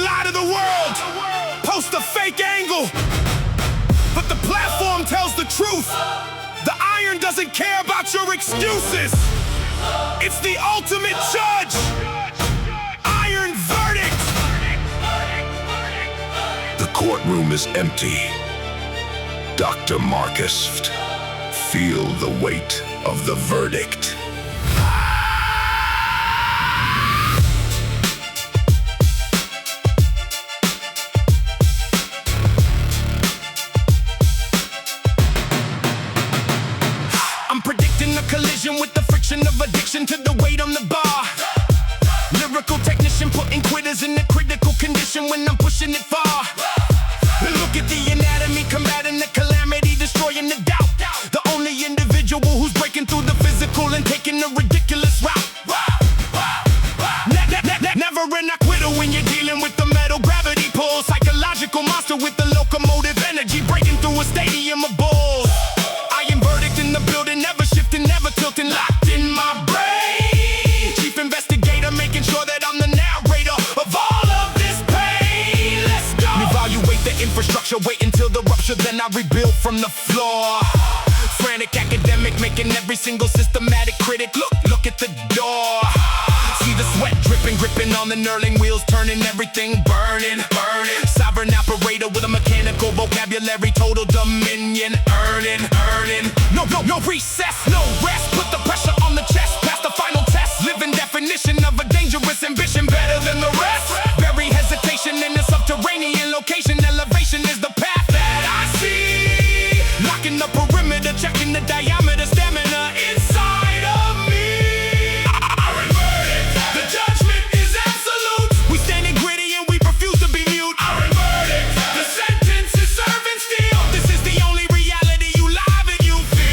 lie to the world, post a fake angle, but the platform tells the truth. The iron doesn't care about your excuses. It's the ultimate judge. Iron verdict. The courtroom is empty. Dr. Marcus, feel the weight of the verdict. I'm predicting a collision with the friction of addiction to the weight on the bar. Lyrical technician putting quitters in a critical condition when I'm pushing it far. Look at the anatomy, combating the calamity, destroying the doubt. The only individual who's breaking through the physical and taking a ridiculous route. Never an acquittal when you're dealing with the metal gravity pull. Psychological monster with the locomotive energy, breaking through a stadium of bulls. Iron verdict in the building, never shifting, never tilting, locked in my brain. Chief investigator, making sure that I'm the narrator of all of this pain. Let's go. Evaluate the infrastructure, wait until the rupture, then I rebuild from the floor. Frantic academic, making every single systematic critic look at the door. See the sweat dripping, gripping on the knurling wheels, turning everything burning. Sovereign operator with a mechanical vocabulary, total dominion, earning. No recess, no rest, put the pressure on the chest, past the final test. Living definition of a dangerous ambition, better than the rest. Very hesitation in the subterranean location, elevation is the path that I see. Locking the perimeter, checking the diameter, stamina inside of me. Iron verdict, the judgment is absolute. We standing gritty and we refuse to be mute. Iron verdict, the sentence is servant steel. This is the only reality you live and you feel.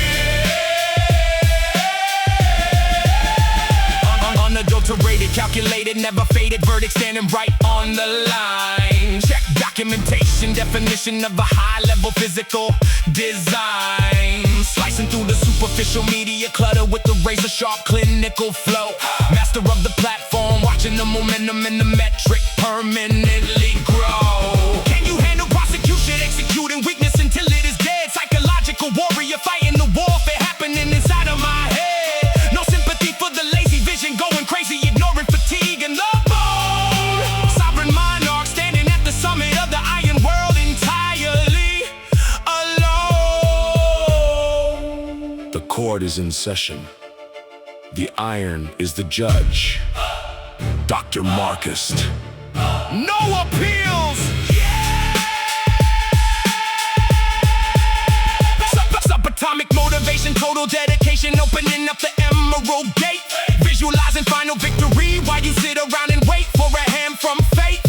Unadulterated, calculated, never faded. Verdict standing right on the line. Check documentation, definition of a high-level physical design. Slicing through the superficial media clutter with the razor-sharp clinical flow. Master of the platform, watching the momentum and the metric permanently grow. Can you handle prosecution, executing weakness until it is dead? Psychological warrior fighting the warfare happening inside of my head. No sympathy for the lazy vision, going crazy, ignoring fatigue and the bone. Sovereign monarch standing at the summit of the iron world, entirely alone. The court is in session. The iron is the judge. Dr. Marcus. No appeals. Subatomic motivation, total dedication, opening up the emerald gate. Visualizing final victory while you sit around and wait for a hand from fate.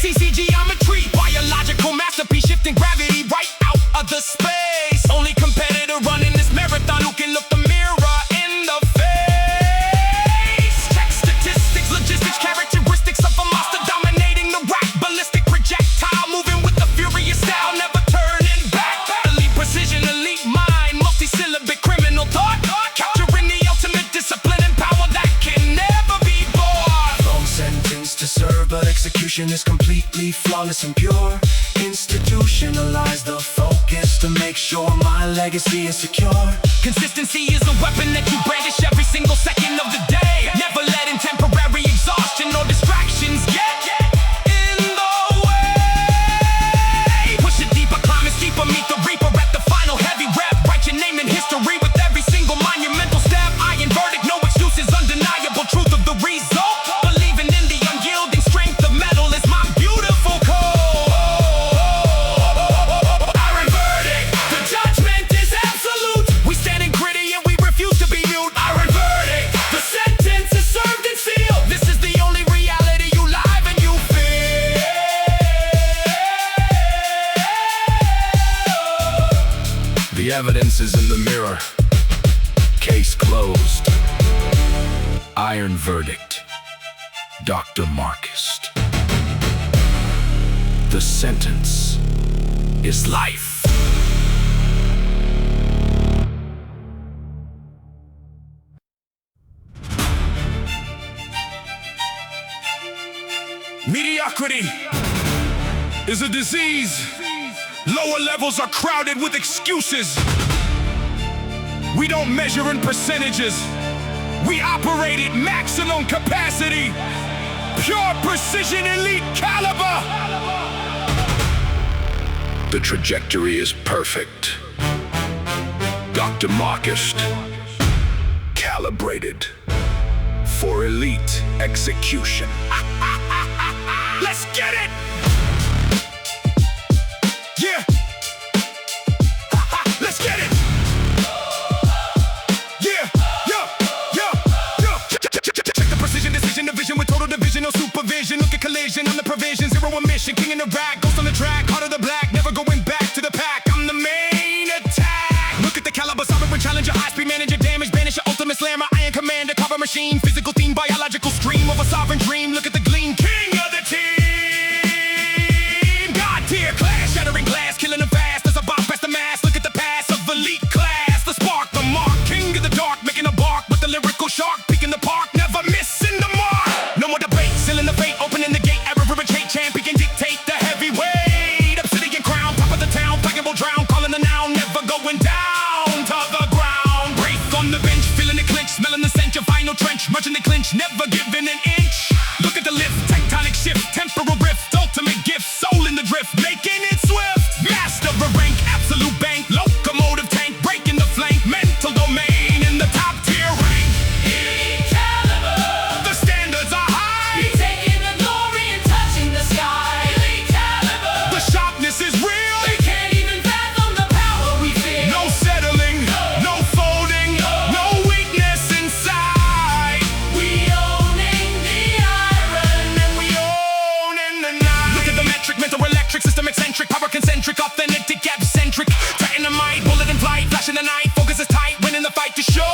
CC geometry, biological masterpiece, shifting gravity right out of the space. Only competitor running this marathon who can look the mirror in the face. Check statistics, logistics, characteristics of a monster dominating the rack. Ballistic projectile, moving with a furious style, never turning back. Elite precision, elite mind, multi-syllabic criminal thought, capturing the ultimate discipline and power that can never be bought. Long sentence to serve, but execution is completely flawless and pure. Institutionalize the focus to make sure my legacy is secure. Consistency is a weapon that you brandish every single second of the day. Never letting temporary exhaustion or distractions get in the way. Push it deeper, climb it steeper, meet the reaper at the final heavy rep. Write your name in history with every single monumental step. Iron verdict, no excuses, undeniable truth of the result. Believing in the unyielding strength of metal is my beautiful code. Iron verdict, the judgment is absolute. We standing gritty and we refuse to be mute. Iron verdict, the sentence is served and sealed. This is the only reality you live and you feel. The evidence is in the mirror. Case closed. Iron verdict. Dr. Marcus. The sentence is life. Mediocrity is a disease. Lower levels are crowded with excuses. We don't measure in percentages. We operate at maximum capacity. Pure precision, elite caliber. The trajectory is perfect. Dr. Marcus, calibrated for elite execution. Let's get it! Yeah! Let's get it! Yeah! Check the precision, decision, division with total division, no supervision. Look at collision, I'm the provision, zero emission. King in the rack, ghost on the track, heart of the black. Never going back to the pack, I'm the main attack. Look at the caliber, sovereign challenger, high speed manager, damage, banish your ultimate slammer. Iron commander, copper machine, physical theme, biological stream of a sovereign dream. Look at the gleam, king of the team. God tier class, shattering glass, killing them fast. There's a bomb past the mass. Look at the pass of elite class. The spark, the mark, king of the dark, making a bark with the lyrical shark. Peak in the park, never missing the mark. No more debate, sealing the fate, opening the gate. Ever irritate, champion can dictate the heavyweight. Obsidian crown, top of the town, flaggable drown, calling the noun, never going down to the ground. Wraith on the bench, feeling the clinch, smelling the stench of final trench, merging the clinch, never giving an inch. Look at the lift, tectonic shift, temporal rift, ultimate gift, soul in the drift, making it swift. Master of rank, absolute bank, locomotive tank, breaking the flank, mental domain in the top tier rank. Elite caliber, The standards are high, taking the glory and touching the sky. Elite caliber, the sharpness is real. they can't even fathom the power we feel. No settling, no folding, no weakness inside. We owning the iron and we Own in the night. Look at the metric, mental electric, system eccentric, power concentric, authentic, abcentric. Tighten the might, bullet in flight, flash in the night, focus is tight, winning the fight to show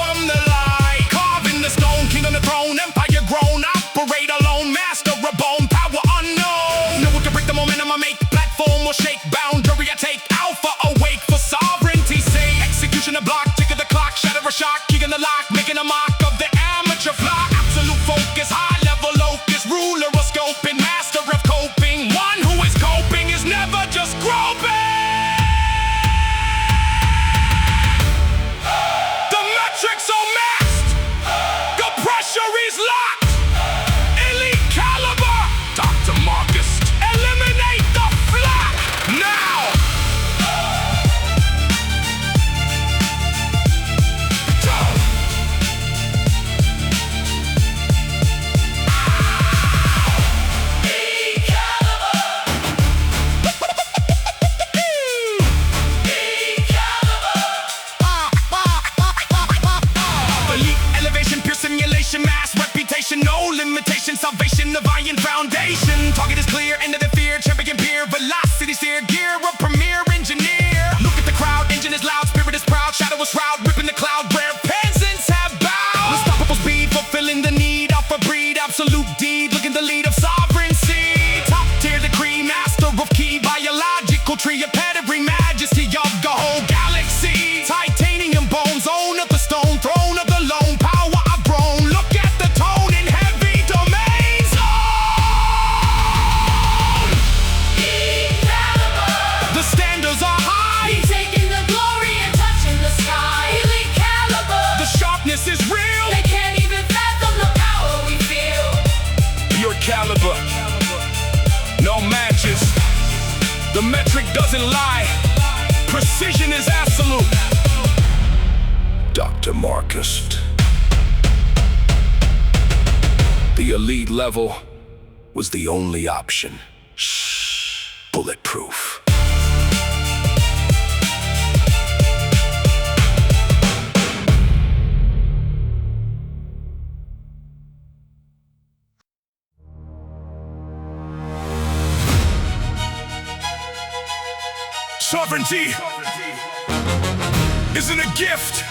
I'm the light. Carving the stone, king on the throne, empire grown, operate alone, master of bone, power unknown. No one can break the momentum I make, platform will shake, boundary I take, alpha awake for sovereignty's sake. Execution a block, tick of the clock, shatter a shock, key in the lock, making a mock of the amateur flock. Absolute focus, high level locus, ruler of scoping, master of coping. One who is coping is never just groping. The metrics are maxed, the pressure is locked. Elite caliber, Dr. Marcus, eliminate the flock now. elite caliber. Elite caliber, Elite elevation, pure simulation, mass reputation, no limitation, salvation, divine foundation. Target is clear, end of the fear, champion peer, velocity steer, gear of premier engineer. Look at the crowd, engine is loud, spirit is proud, shadow is shroud, ripping the cloud, rare peasants have bowed. Unstoppable speed, fulfilling the need, alpha breed, absolute deed, looking the lead of sovereignty. Top tier decree, master of key, biological tree, a pedigree, majesty of the whole galaxy. Titanium bones, own of the stone, throne of the lone, power I've grown. Look at the tone in heavy domains. elite caliber, The standards are high, taking the glory and touching the sky. Elite caliber, the sharpness is real. they can't even fathom the power we feel. Pure caliber, no matches. The metric doesn't lie, precision is absolute. Dr. Marcus. The elite level was the only option. Bulletproof. Sovereignty isn't a gift,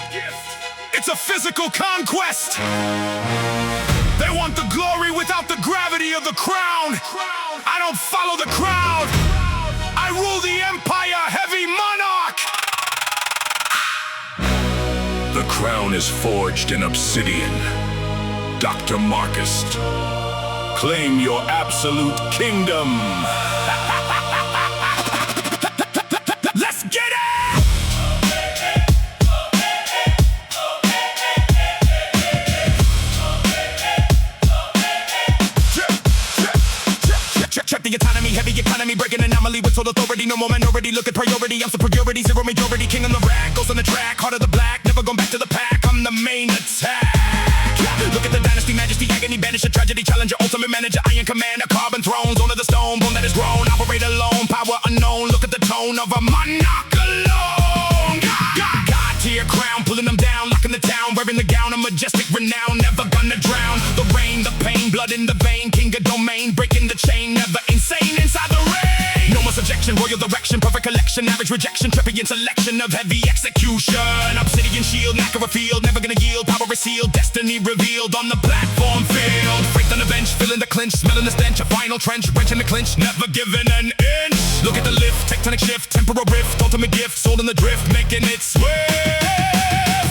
it's a physical conquest. They want the glory without the gravity of the crown. I don't follow the crowd, I rule the empire, heavy monarch. The crown is forged in obsidian. Dr. Marcus, Claim your absolute kingdom. Let's get it! Check the autonomy, heavy economy, breaking anomaly with total authority, no more minority, look at priority, I'm superiority, zero majority, king on the rack, goes on the track, heart of the black, never going back to the pack, I'm the main attack. Look at the dynasty, majesty, agony, banish a tragedy, challenger, ultimate manager, iron commander, carbon thrones, owner the stone, bone that is grown, operate alone, power unknown, look at the tone of a monarch alone. God tier crown, pulling them down, locking the town, wearing the gown, a majestic renown, never gonna drown, the rain, the pain, blood in the vein, king of domain, breaking the chain, never insane inside the rain. No more subjection, royal direction, perfect collection, average rejection, trepiant selection of heavy execution. Obsidian shield, knack of a field, never gonna yield, power is sealed, destiny revealed on the platform field. Faith on the bench, feeling the clinch, smelling the stench, a final trench, wrench in the clinch, never giving an inch. Look at the lift, tectonic shift, temporal rift, ultimate gift, soul in the drift, making it swift.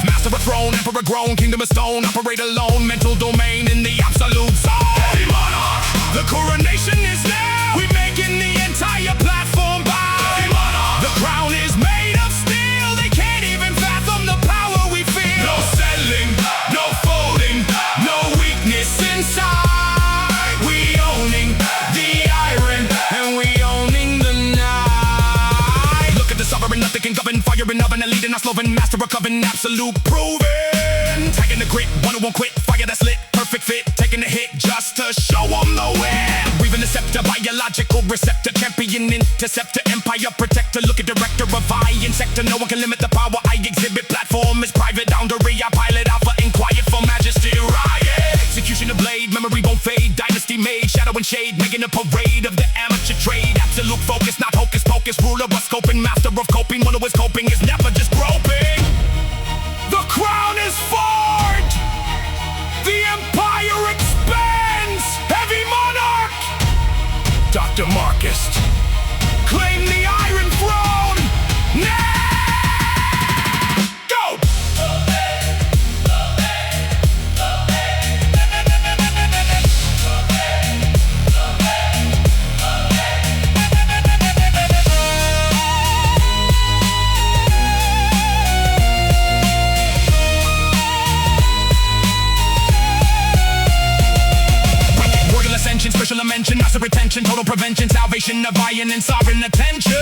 Master of throne, emperor grown, kingdom of stone, operate alone, mental domain in the absolute zone. Heavy monarch, the coronation is now. We making the entire platform bow. Heavy monarch, the crown is made of steel. They can't even fathom the power we feel. No settling, no folding, no weakness inside. We owning the iron and we owning the night. Look at the sovereign, nothing can govern. Fire and oven, and leading us loving, master of coven, absolute proven. Tagging the grit, one who won't quit, fire that's lit, perfect fit, taking the hit just to show them the win. Weaving the scepter, biological receptor, champion, interceptor, empire protector. Look at director of iron sector, no one can limit the power I exhibit. Platform is private boundary, I pilot alpha in quiet for majesty riot. Execution of blade, memory won't fade, dynasty made, shadow and shade, making a parade of the amateur trade. Absolute focus, not hocus pocus, ruler of scoping, master of coping, one who is coping is never just groping. The crown is forged, the empire expands. Heavy monarch, Dr. Marcus, claim the iron throne now. Go! Special mention, master retention, total prevention, salvation of iron and sovereign attention.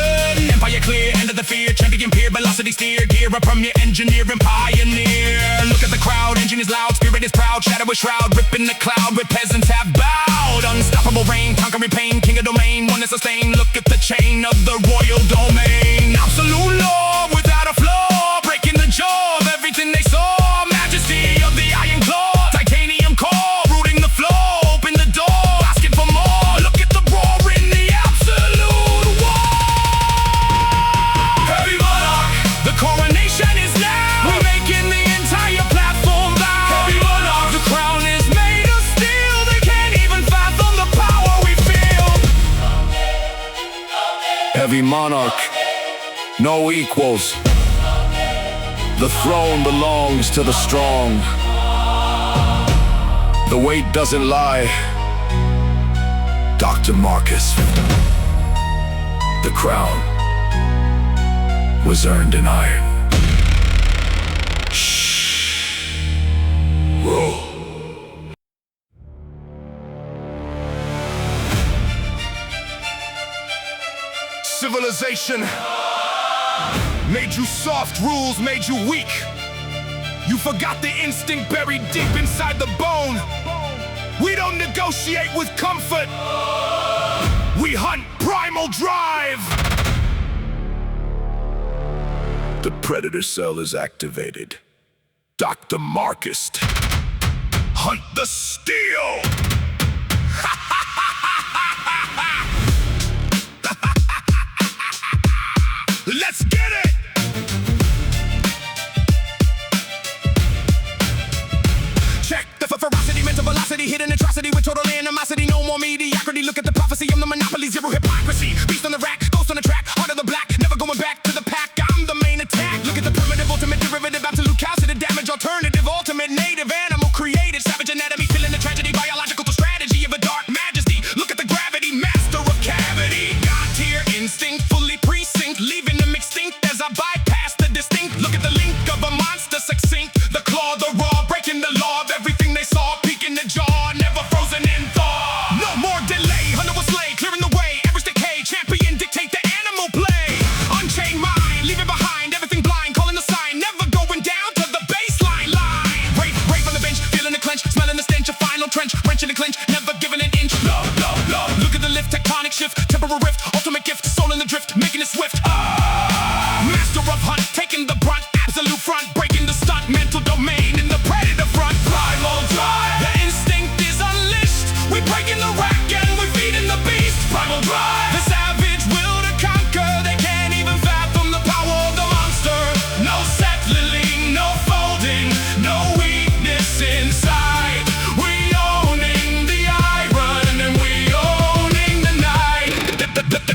Empire clear, end of the fear, champion peer, velocity steer, gear up from your engineer and pioneer. Look at the crowd, engine is loud, spirit is proud, shadow is shroud, ripping the cloud where peasants have bowed. Unstoppable reign, conquering pain, king of domain, one is sustained. Look at the chain of the royal domain. Absolute law without a flaw, breaking the jaw of everything they saw. Majesty of the iron claw, titanium core, rooting the floor. Heavy monarch, no equals. The throne belongs to the strong. The weight doesn't lie. Dr. Marcus, the crown was earned in iron. Shh. Whoa. Civilization made you soft, rules made you weak. You forgot the instinct buried deep inside the bone. We don't negotiate with comfort. We hunt primal drive. The predator cell is activated. Dr. Marcus, hunt the steel. Let's get it! Check the ferocity, mental velocity, hidden atrocity with total animosity. No more mediocrity, look at the prophecy. I'm the monopoly, zero hypocrisy. Beast on the rack, ghost on the track, heart of the black. Never going back to the pack, I'm the main attack. Look at the primitive, ultimate derivative, absolute chaos to the damage. Alternative, ultimate, native, animal, created. Savage anatomy, feeling the tragedy. Biological strategy of a dark matter. temporary rift, ultimate gift, soul in the drift, making it swift. Master of hunt, taking the brunt, absolute front, breaking the stunt, mental domain in the predator front. Primal drive, the instinct is unleashed. We breaking the rack and we feeding the beast. Primal drive, the savage will to conquer. They can't even fathom the power of the monster. No settling, no folding, no weakness inside. We owning the iron and we owning the night.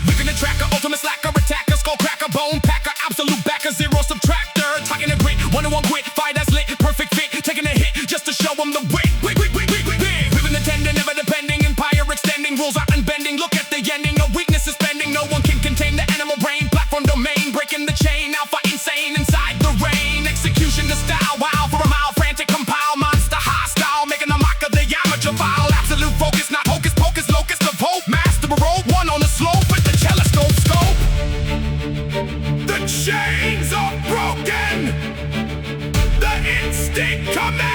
We're gonna tracker, ultimate slacker, attacker, skull cracker, bone packer, absolute backer, zero subtractor. Talking a grit, 1-on-1 quit, fight that's lit, perfect fit, taking a hit just to show them the wit. Living the tendon, never depending, empire extending, rules are unbending. Look at the ending, no weakness is spending. No one can contain the animal brain, platform domain, breaking the chain, alpha insane inside the rain. Execution the style, wow, for a mile, frantic compile, monster hostile, making a mock of the amateur file. Absolute focus, not hocus pocus, locust of hope, master of rope, one on the slope with the telescope scope. The chains are broken, the instinct commands.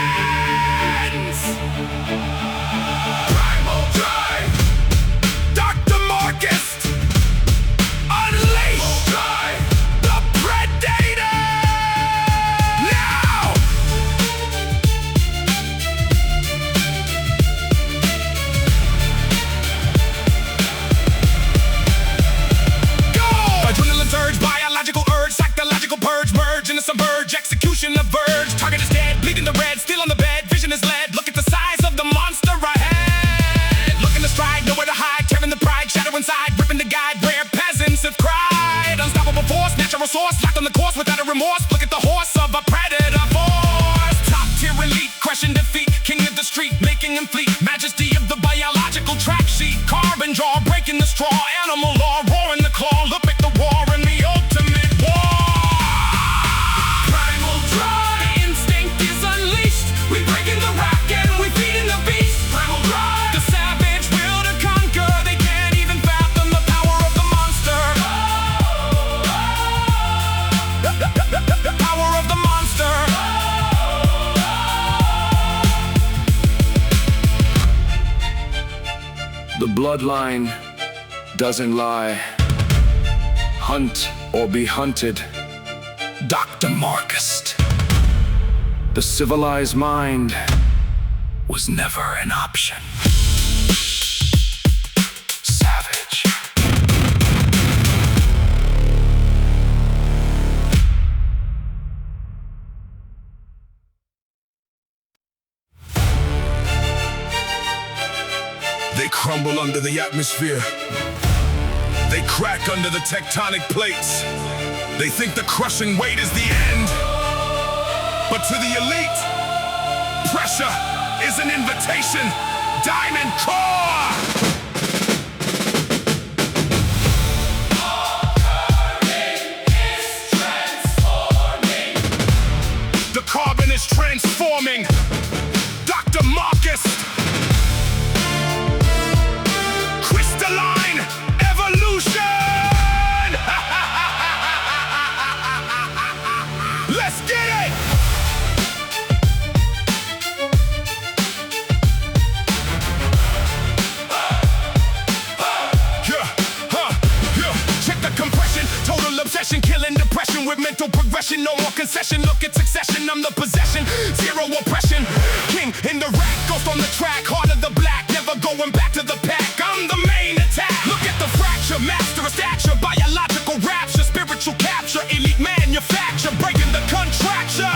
Primal drive, Dr. Marcus, unleash the predator now. Go! Adrenaline surge, biological urge, psychological purge, merge in a submerge, execution of verge. Target is dead, bleeding the red, still on the bed, vision is led. Look at the size of the monster ahead. Looking to stride, nowhere to hide, tearing the pride, shadow inside, ripping the guide where peasants have cried. Unstoppable force, natural source, locked on the course without a remorse. Look at the horse of a predator force. Top tier elite, crushing defeat, king of the street, making him fleet. Majesty of the biological track sheet, carbon jaw, breaking the straw, animal law, roaring the claw. Look at the war and the ultimate war. Primal drive, the instinct is unleashed. We breaking the rack and we feeding the beast. Primal drive, the savage will to conquer. They can't even fathom the power of the monster. The power of the monster. The bloodline doesn't lie. Hunt or be hunted. Dr. Marcus. The civilized mind was never an option. Savage. They crumble under the atmosphere. They crack under the tectonic plates. They think the crushing weight is the end. But to the elite, pressure is an invitation. Diamond core! The carbon is transforming. Dr. Marcus. Crystalline evolution. Let's get it. Check the compression, total obsession, killing depression with mental progression. No more concession, look at succession. I'm the possession, zero oppression. King in the rack, ghost on the track, heart of the black, never going back to the pack. I'm the main attack. Look at the fracture, master of stature, biological rapture, spiritual capture, elite manufacture, breaking the contracture.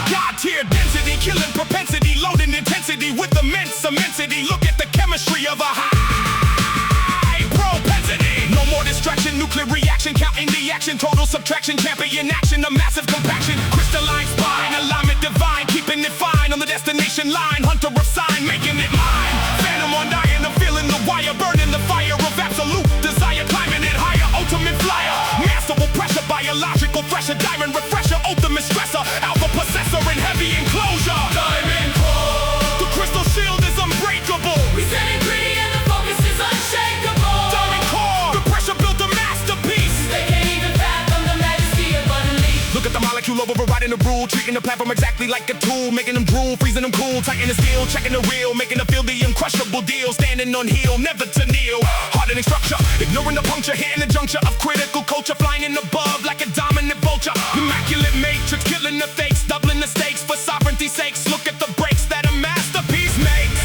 God tier density, killing propensity, loading intensity with immense immensity. Look at the chemistry of a high propensity. No more distraction, nuclear reaction, counting the action, total subtraction, champion action, a massive compaction, crystalline spine, alignment divine, keeping it fine on the destination line, hunter of sign, making it mine. Phantom on dying, I'm feeling the wire, burning the fire of absolute desire, climbing it higher, ultimate flyer, masterful pressure, biological fresher, diamond refresher, ultimate stressor, alpha possessor in heavy enclosure. Diamond core, the crystal shield is unbreakable. We set it free and the focus is unshakable. Diamond core, the pressure built a masterpiece. They can't even fathom the majesty of unleashed. Look at the molecule overriding Writing the rule, treating the platform exactly like a tool, making them drool, freezing them cool, tightening the steel, checking the reel, making them feel the uncrushable deal, standing on heel, never to kneel, hardening structure, ignoring the puncture, hitting the juncture of critical culture, flying above like a dominant vulture, immaculate matrix, killing the fakes, doubling the stakes for sovereignty's sakes. Look at the breaks that a masterpiece makes.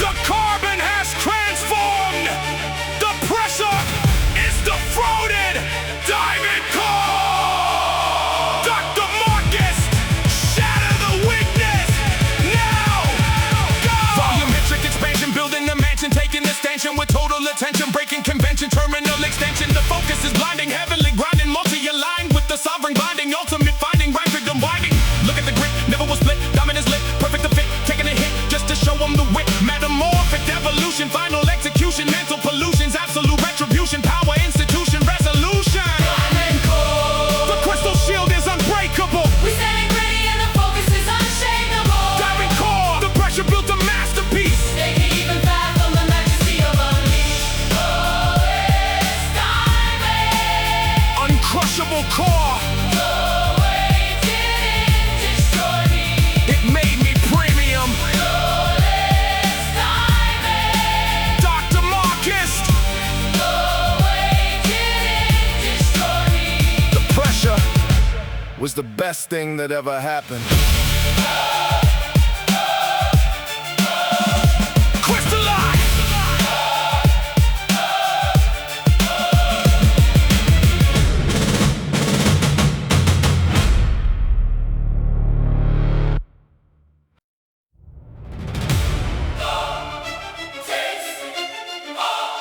The carbon has transformed. The pressure is defrauded. Diamond core. Dr. Marcus, shatter the weakness. Now, go. Volumetric expansion, building a mansion, taking the stanchion with total attention, breaking convention, terminal extension. The focus is blinding, heavenly grinding, multi-aligned with the sovereign binding, ultimate finding, rhyme freedom winding. Look at the grip, never was split, dominance lit, perfect the fit, taking a hit just to show them the wit. Metamorphic evolution, final execution, mental pollutions, absolute retribution, power, institution, resolution. Diamond core. The crystal shield is unbreakable. We standing ready and the focus is unshakable. Diamond core, the pressure built a masterpiece. They can even fathom the majesty of unleashed. Oh, it's diamond. Uncrushable core. The weight didn't destroy me. It made me premium. Oh, it's diamond. Dr. Marcus, The weight didn't destroy me. The pressure was the best thing that ever happened. crystallize.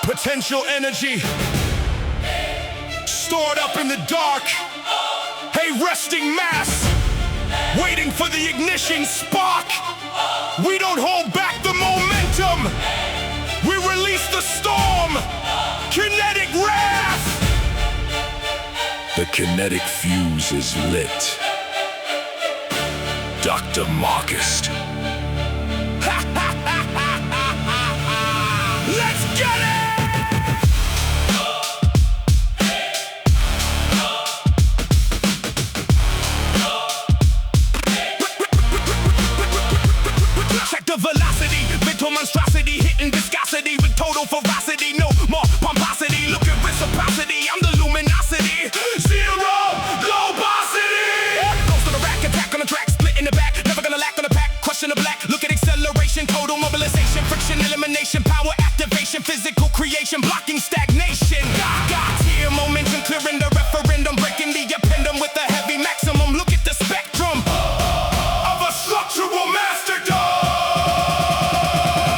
Potential energy stored up in the dark. Hey, resting mass, waiting for the ignition spark. We don't hold back the momentum. We release the storm. Kinetic wrath. The kinetic fuse is lit. Dr. Marcus. Let's get it! Check the velocity, mental monstrosity, hitting viscosity with total ferocity. No more pomposity, look at reciprocity. I'm the luminosity, zero globosity. Ghost on the rack, attack on the track, split in the back, never gonna lack on the pack, crushing the black. Look at acceleration, total mobilization, friction, elimination, power activation, physical creation, blocking stagnation. God's here, momentum clearing the referendum, breaking the appendum with a heavy maximum. Look at the spectrum of a structural masterdom.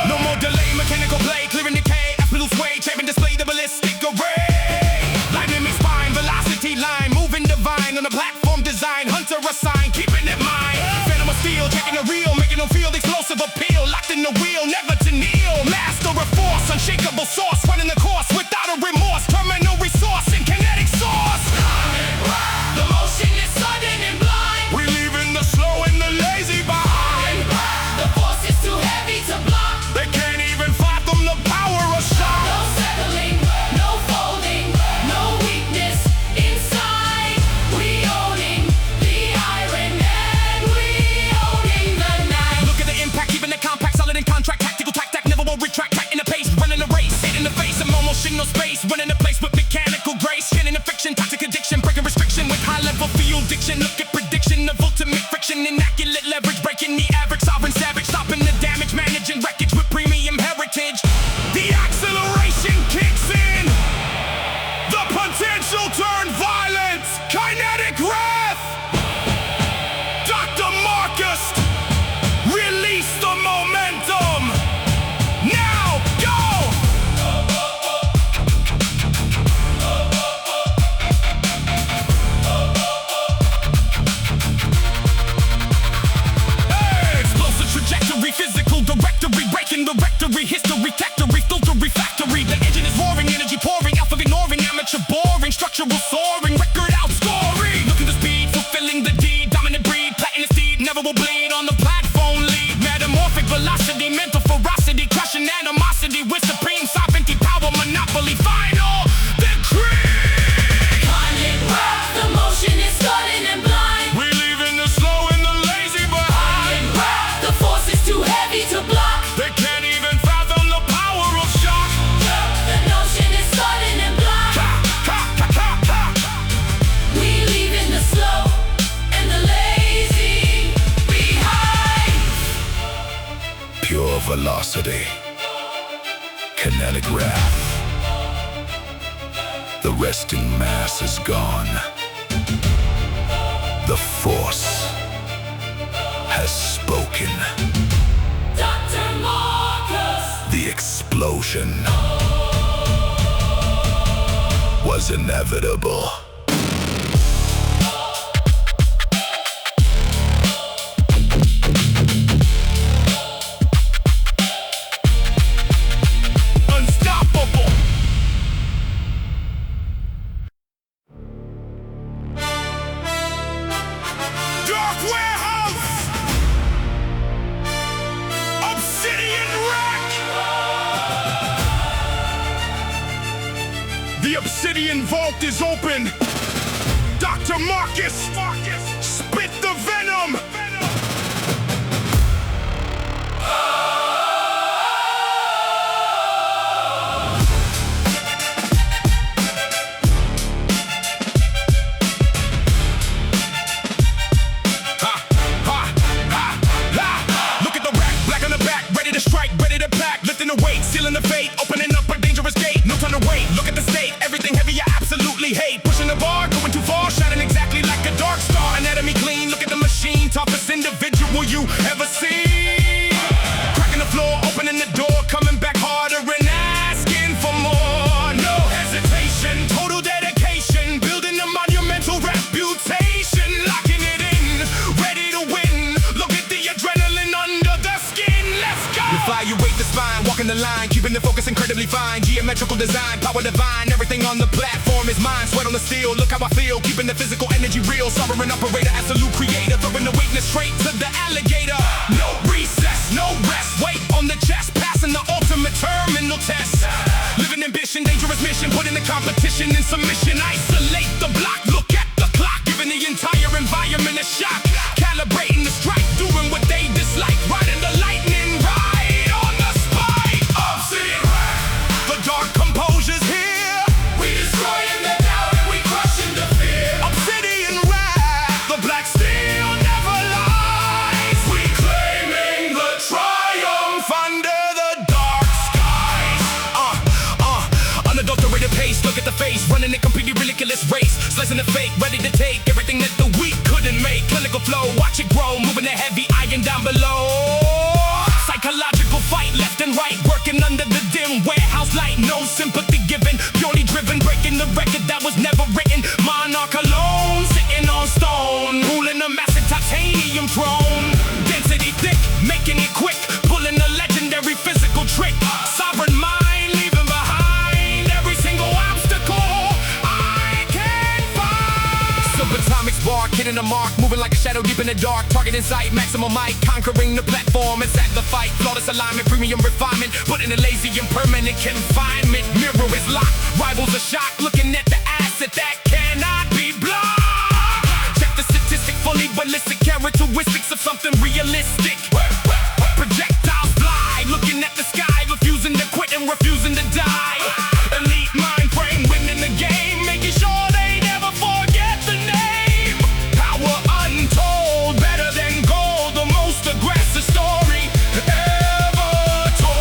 No more delay, mechanical play, clearing decay, absolute sway, changing display the ballistic array. Lightning me spine, velocity line, moving divine on the platform design, hunter assigned, keeping it mine. Phantom of steel, checking the reel, making them feel the explosive appeal, locked in the wheel, never to kneel. Master of force, unshakable source, running the course without a remorse, terminal resource and kinetic source. The motion is sudden and blind. We leaving the slow and the lazy behind. The force is too heavy to block. They can't even fathom the power of No shock. settling, no folding, no weakness inside. We owning the iron and we owning the night. Look at the impact, even the compact, solid in contract, tactical tac, never will retract, tight in the pace, running the race, hit in the face, I'm almost in no space, running the place with mechanical grace, skin in the fiction, toxic addiction, breaking restriction with high level field diction. Look at prediction of ultimate friction, immaculate leverage, breaking the average, sovereign savage, stopping the damage, managing wreckage with premium heritage. The acceleration kicks in, the potential turn violence, kinetic wrath. Dr. Marcus, release the momentum. Now, go! Hey! Explosive trajectory, physical directory, breaking the rectory, history, factory, filtery, factory. The engine is roaring, energy pouring, alpha ignoring, amateur boring, structural soaring, record outscoring. Look at the speed, fulfilling the deed, dominant breed, platinum steed, never will bleed on the platform lead. Metamorphic velocity, mental ferocity, crushing animosity with supreme sovereignty, power, monopoly, final decree. Climate rock, the motion is sudden and blind. We leaving the pure velocity. Kinetic wrath. The resting mass is gone. The force has spoken. Dr. Marcus. The explosion was inevitable. Unstoppable. Dark warehouse. Obsidian rack. The obsidian vault is open. Dr. Marcus, spit the venom. Look at the rack, black on the back, ready to strike, ready to pack, lifting the weight, sealing the fate, opening up a dangerous gate. No time to wait. Look at the state, everything heavy you absolutely hate. Pushing the bar, going too far, shining exactly like a dark star. Anatomy clean, look at the machine, toughest individual you ever seen. Cracking the floor, opening the door, coming back harder and asking for more. No hesitation, total dedication, building a monumental reputation, locking it in, ready to win. Look at the adrenaline under the skin, let's go. You fly, you weight the spine, walking the line, keeping the focus incredibly fine. Geometrical design, power divine, everything on the platform is mine. Sweat on the steel, look how I feel, keeping the physical energy real. Sovereign operator, absolute creator, throwing the weakness straight to the alligator. No recess, no rest, weight on the chest, passing the ultimate terminal test. Living ambition, dangerous mission, putting the competition in submission. Isolate the block, look at the clock, giving the entire environment a shock. Calibrating the strike, doing what they dislike, riding the lightning right on the spike. Obsidian rack, the dark composure's here. We destroying the doubt and we crushing the fear. Obsidian rack, the black steel never lies. We claiming the triumph. Under the dark skies. Unadulterated pace, look at the face, running a completely ridiculous race. Slicing the fake, ready to take everything that the weak couldn't make. Clinical flow, watch it grow, moving the heavy iron down below. Psychological fight, left and right, working under the dim warehouse light. No sympathy given, purely driven, breaking the record that was never written. Monarch alone, sitting on stone, ruling a massive titanium throne. Density thick, making it quick, pulling a legendary physical trick. Sovereign mind, leaving behind every single obstacle I can find. Silver atomics bark, hitting the mark, moving like a shadow deep in the dark. Target in sight, maximum might, conquering the platform. It's at the fight, flawless alignment, premium refinement, putting the lazy in permanent confinement. Mirror is locked, rivals are shocked, looking at the asset that cannot be blocked. Check the statistic, fully ballistic characteristics of something realistic. Projectiles fly, looking at the sky, refusing to quit and refusing to die. Elite mind frame, winning the game, making sure they never forget the name. Power untold, better than gold, the most aggressive story ever told.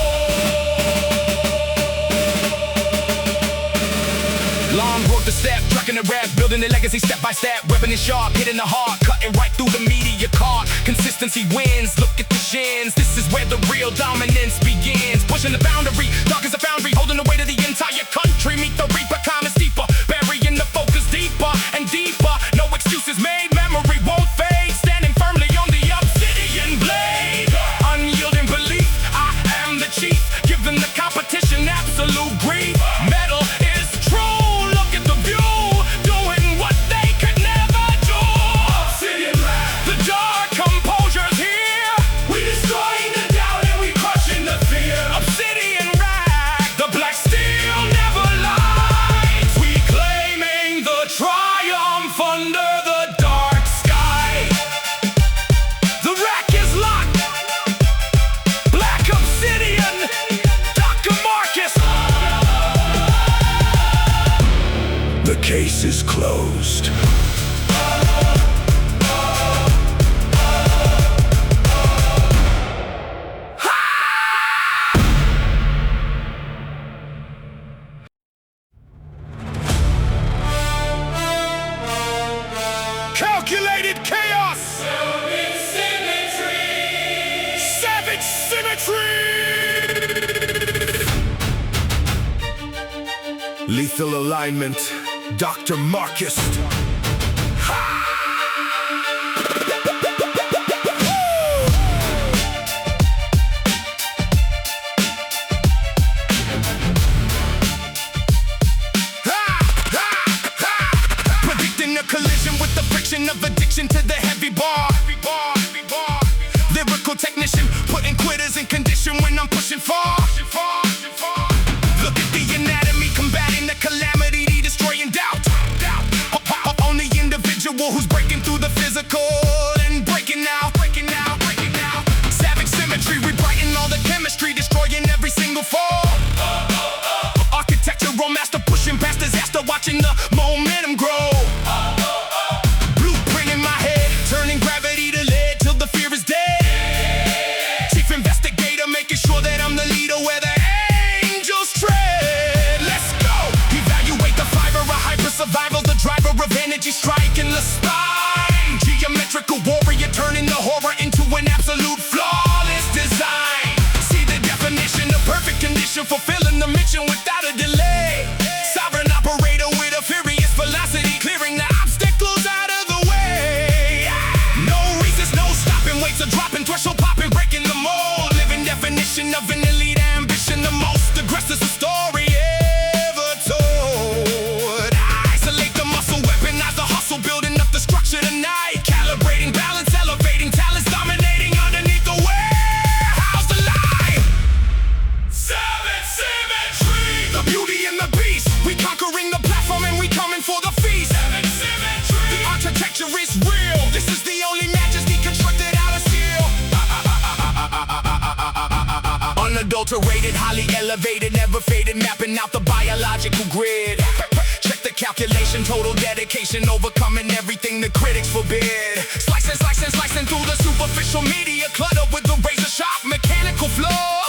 Long broke the step, trucking the rap, building the legacy step by step. Weapon is sharp, hitting the heart, cutting right through the media card. Consistency wins, look at the shins. This is where the real dominance begins. Pushing the boundary, dark as a foundry, holding the weight of the entire country. Meet the reaper, calm and steeper, burying the focus deeper and deeper. No excuses made, memory won't fade. Standing firmly on the obsidian blade. Unyielding belief, I am the chief, giving the competition absolute grief. Metal is true, look at the view, doing what they could never do. Obsidian rack. The dark composure's here. We destroying the doubt and we crushing the fear. Obsidian rack, the black steel never lies. We claiming the triumph under the dark sky. The rack is locked. Black obsidian, Dr. Marcus. The case is closed. Lethal alignment, Dr. Marcus. Predicting a collision with the friction of addiction to the heavy bar. Lyrical technician, putting quitters in condition when I'm pushing far. Look at the anatomy, combating the calamity, destroying doubt. On the individual who's breaking through the physical and breaking out. Savage symmetry, rewriting all the chemistry, destroying every single fall. Architectural master, pushing past disaster, watching the momentum grow. Blueprint in my head, turning gravity to lead till the fear is dead. Chief investigator, making sure that I'm the leader where the angels tread. Let's go! Evaluate the fiber of hyper survival, the driver of energy striking the spine. Geometrical warrior, turning the horror into an absolute flawless design. See the definition of perfect condition, fulfilling the mission without a delay. Sovereign operator with a furious velocity, clearing the obstacles out of the way. No resist, no stopping, weights are dropping, threshold popping, breaking the mold. Living definition of an elite ambition, the most aggressive story ever told. Isolate the muscle, weaponize the hustle, building up the structure tonight. Calibrating balance, elevating talents, dominating underneath the warehouse alive. Savage symmetry, the beauty and the beast. We conquering the platform and we coming for the feast. Savage symmetry, the architecture is real. This is the only majesty constructed out of steel. Unadulterated, highly elevated, never faded, mapping out the biological grid. Check the calculation, total dedication, overcoming everything the critics forbid. Slicing through the superficial media, cluttered with the razor sharp mechanical flow.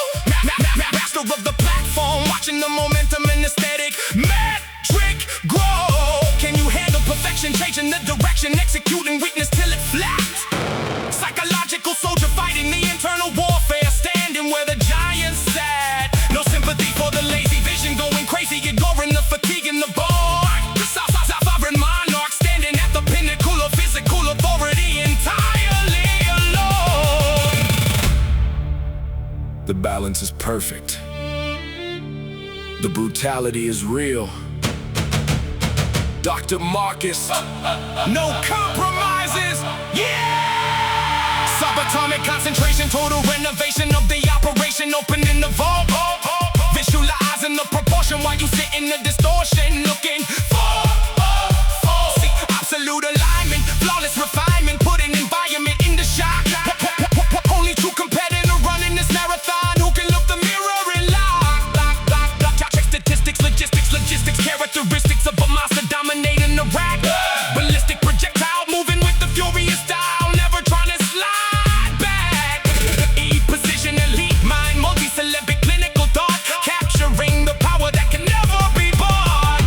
Master of the platform, watching the momentum and aesthetic metric grow. Can you handle perfection, changing the direction, executing weakness till it flaps? Psychological soldier fighting the internal warfare, standing where the giants sat. No sympathy for the lazy vision, going crazy, ignoring the fatigue in the bone. The sovereign monarch, standing at the pinnacle of physical authority, entirely alone. The balance is perfect. The brutality is real. Dr. Marcus. No compromises, yeah! Subatomic concentration, total renovation of the operation, opening the vault. Visualizing the proportion while you sit in the distortion, looking for. See, absolute alignment, flawless refinement, putting environment in the shock. Only true competitor running this marathon who can look the mirror and lock. Check statistics, logistics, characteristics of a monster dominating the rack. Ballistic projectile moving with the furious style, never trying to slide back. Precision, elite mind, multi-syllabic clinical thought, capturing the power that can never be bought.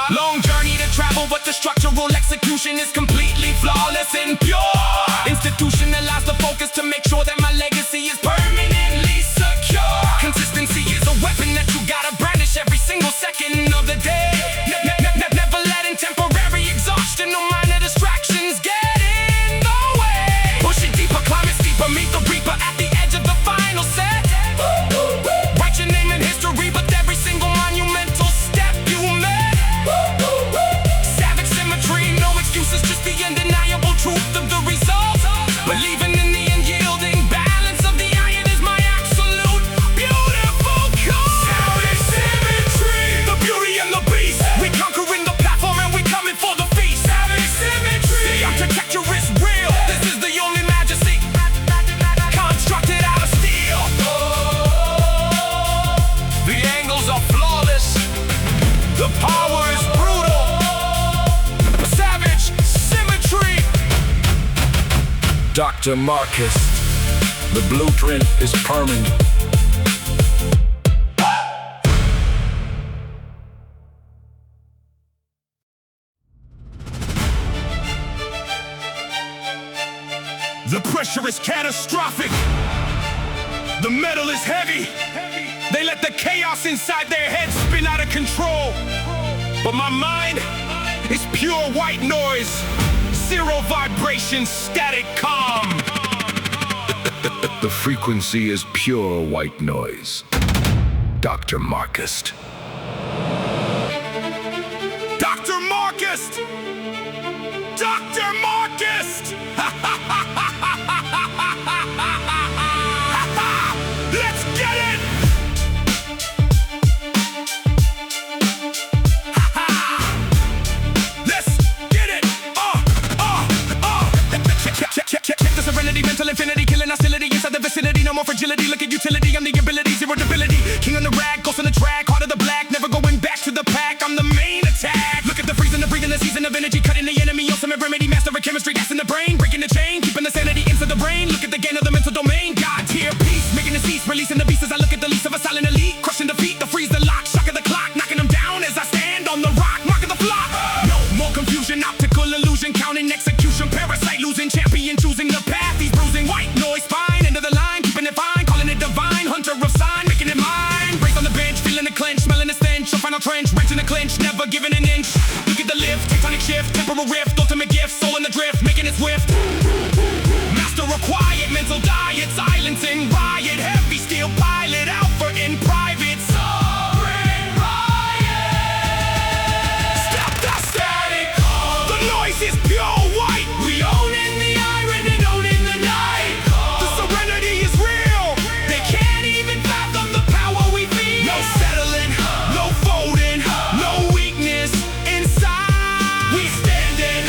Long journey to travel, but the structural execution is completely flawless and pure. Institutionalize the focus to make sure that my legacy is permanently secure. Consistency is a weapon that you gotta brandish every single second of the day. Never letting temporary exhaustion or minor distractions get in the way. Push it deeper, climb it steeper, meet the reaper at the edge of the final set. Write your name in history, but every single monumental step you made. Savage symmetry, no excuses, just the undeniable truth of the result. Believing in the unyielding balance of the iron is my absolute beautiful cause. Savage symmetry, the beauty and the beast. We conquering the platform and we coming for the feast. Savage symmetry, the architecture is real. This is the only majesty constructed out of steel. The angles are flawless, the power is brutal. Savage symmetry. Dr. Marcus. The blueprint is permanent. The pressure is catastrophic. The metal is heavy. They let the chaos inside their heads spin out of control. But my mind is pure white noise. Zero vibration, static calm. The frequency is pure white noise. Dr. Marcus. Dr. Marcus! Dr. Marcus! Let's get it! Let's get it! Check the serenity, mental infinity, killing hostility inside the vicinity. No more fragility, look at utility. I'm the ability, zero debility. King on the rag, ghost on the track, heart of the black. Never going back to the pack, I'm the main attack. Look at the freezing, the breathing, the season of energy. Cutting the enemy, ultimate remedy. Master of chemistry, gas in the brain. Breaking the chain, keeping the sanity inside the brain. Look at the gain of the mental domain. God's here, peace, making the cease. Releasing the beast as I look at the least of a silent elite. Crushing defeat, the freeze, the lock. Shock of the clock, knocking them down as I stand on the rock. Mark of the flock. No more confusion, optical illusion. Counting execution, parasite losing. Champion choosing the path, he's bruising. White noise, spine, into the line. Keeping it fine, calling it divine. Hunter of sign, making it mine. Break on the bench, feeling the clench. Smelling the stench, a final trench. Wrench in the clinch, never giving an inch. Look at the lift, tectonic shift. Temporal rift, ultimate gift. Soul in the drift, making it swift. Master of quiet, mental diet. Silencing, riot. Heavy steel pilot, alpha in private. Sovereign riot. Stop the static. The noise is pure white. We own in the iron and own in the night. The serenity is real. They can't even fathom the power we feel. No settling, no folding, no weakness inside. We standing,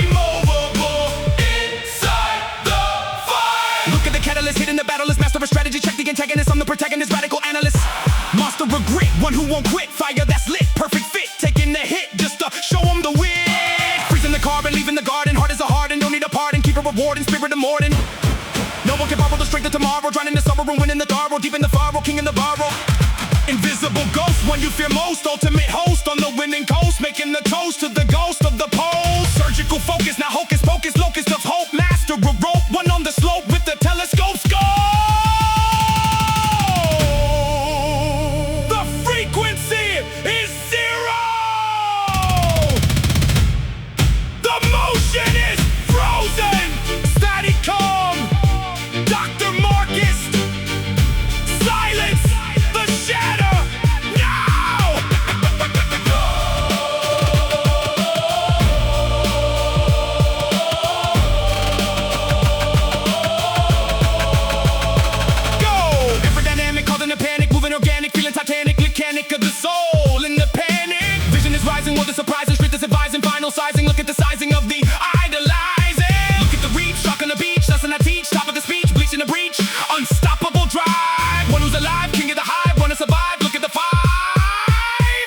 immovable inside the fight. Look at the catalyst, hitting the battleless. Master of strategy, check the antagonist. I'm the protagonist, radical analyst. Monster of grit, one who won't quit. Fire that's lit, perfect fit. Taking the hit just to show them the win. Freezing the carbon, leaving the garden. Heart is a harden, don't need a pardon. Keep a reward and spirit of Morden. No one can borrow the strength of tomorrow. Drowning in sorrow, winning the thorough. Deep in the furrow, king in the burrow. Invisible ghost, one you fear most. Ultimate host on the winning coast. Making the toast to the ghost of the pole. Surgical focus, now hocus pocus. Locust of hope, master of rope. One on the slope with the telescope scope. The frequency is zero. The motion is frozen. Static calm. Dr. Marcus. Silence the shatter now. Go. Ever dynamic, causing a panic, moving organic, feeling titanic, mechanic of the soul in the panic. Vision is rising, world is surprising, street is advising, final sizing. Look at the sizing of the idolizing. Look at the reach, shock on the beach, lesson I teach, top of the speech, bleaching the breach, unstoppable drive. One who's alive, king of the hive, wanna survive. Look at the 5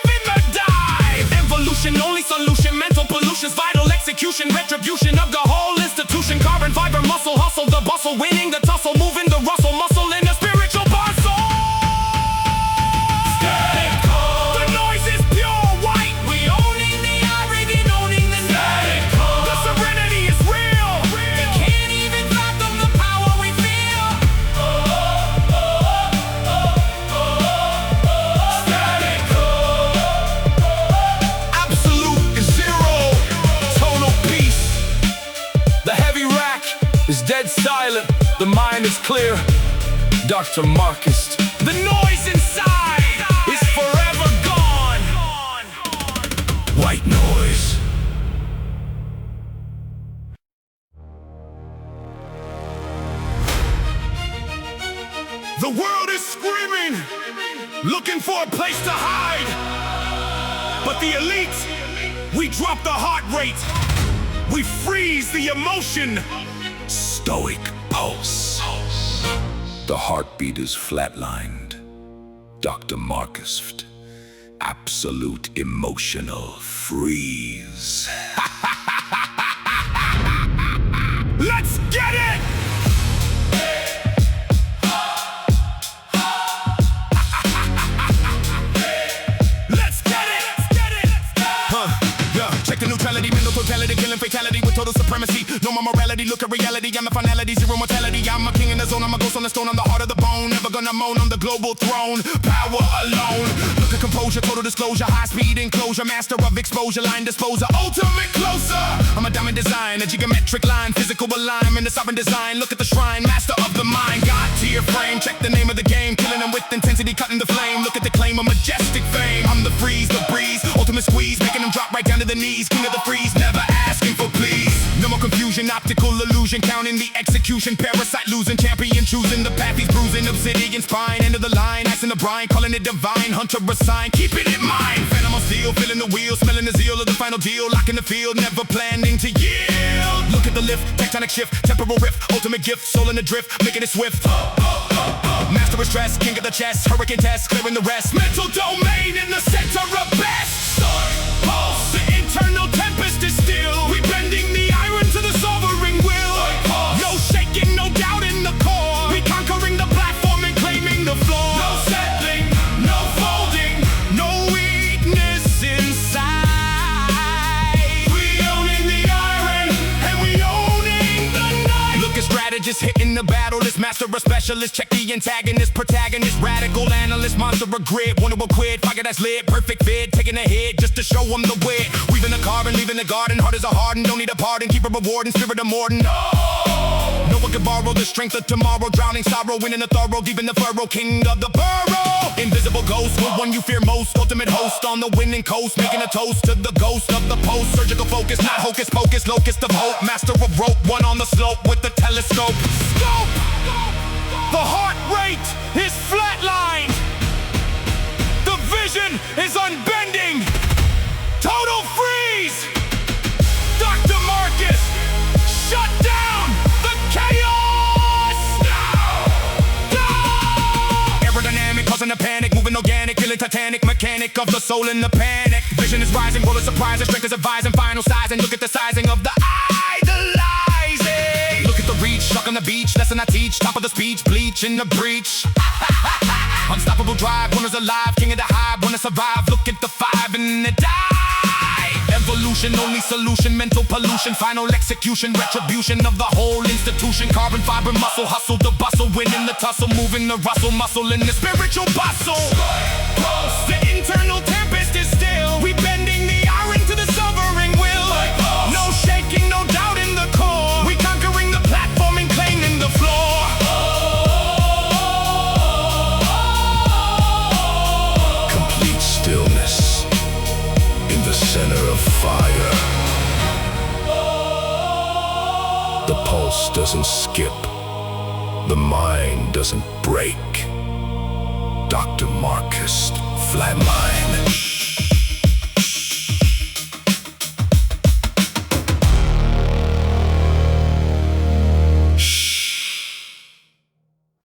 in the dive. Evolution, only solution, mental pollution's vital execution, retribution of the whole institution. Carbon fiber, muscle, hustle, the bustle, winning the tussle, moving the rustle, muscle in the spiritual puzzle. The noise is pure white. We owning the iron and owning the night. The serenity is real. They can't even fathom the power we feel. Absolute is zero. Total peace. The heavy rack is dead silent. The mind is clear. Dr. Marcus. The noise inside is forever gone. White noise. The world is screaming, looking for a place to hide. But the elite, we drop the heart rate. We freeze the emotion. Stoic pulse. The heartbeat is flatlined. Dr. Marcus. Absolute emotional freeze. Let's get it! Let's get it! Check the neutrality, mental totality, killing fatality with total supremacy. No more morality, look at reality. I'm the finality, zero mortality. I'm a king in the zone, I'm a ghost on the stone. I'm the heart of the bone, never gonna moan on the global throne. Power alone, look at composure, total disclosure. High speed enclosure, master of exposure. Line disposer, ultimate closer. I'm a diamond design, a geometric line. Physical alignment, a sovereign design. Look at the shrine, master of the mind. God tier frame, check the name of the game. Killing them with intensity, cutting the flame. Look at the claim of majestic fame. I'm the freeze, the breeze, ultimate squeeze. Making them drop right down to the knees. King of the freeze, never asking for please. No more confusion, optical illusion. Counting the execution, parasite losing. Champion choosing the path, he's bruising. Obsidian spine, end of the line. Ice in the brine, calling it divine. Hunter a sign, keep it in mind. Phantom on steel, feeling the wheel. Smelling the zeal of the final deal. Locking the field, never planning to yield. Look at the lift, tectonic shift. Temporal rift, ultimate gift. Soul in the drift, making it swift. Master of stress, king of the chest. Hurricane test, clearing the rest. Mental domain in the center of best. Pulse, the internal tempest is still. We bending the iron to the sovereign will. No shaking, no doubt in the core. We conquering the platform and claiming the floor. No settling, no folding, no weakness inside. We owning the iron and we owning the night. Look at strategists hitting the battle. This master of specialist, check the antagonist, protagonist, radical analyst, monster of grid. Wonder will quit, pocket that's lit, perfect fit, taking a hit just to show them the wit. Weaving the carbon, leaving the garden, heart is a hardened, don't need a pardon, keep a reward and spirit of Morden. No one can borrow the strength of tomorrow, drowning sorrow, winning the thorough, deep in the furrow, king of the burrow. Invisible ghost, the one you fear most, ultimate host on the winning coast, making a toast to the ghost of the post. Surgical focus, not hocus pocus, locust of hope, master of rope, one on the slope with the telescope. Scope! The heart rate is flatlined. The vision is unbending. Total freeze. Dr. Marcus, shut down the chaos. No! Aerodynamic, causing a panic, moving organic, feeling titanic, mechanic of the soul in the panic. Vision is rising, world is surprising, strength is advising, final sizing. Look at the sizing of the idolizing. Look at the reach, shock on the beach, lesson I teach, top of the speech, bleach in the breach. Unstoppable drive, winners alive, king of the hive, wanna survive. Look at the five and the die. Evolution, only solution, mental pollution, final execution, retribution of the whole institution. Carbon fiber, muscle, hustle, the bustle, winning the tussle, moving the rustle, muscle in the spiritual bustle. The internal tempest is still. We bending the iron to the sovereign will. No shaking, no doubt in the core. We conquering the platform and claiming the floor. Complete stillness in the center of fire. The pulse doesn't skip. The mind doesn't break. Dr. Marcus, flatline.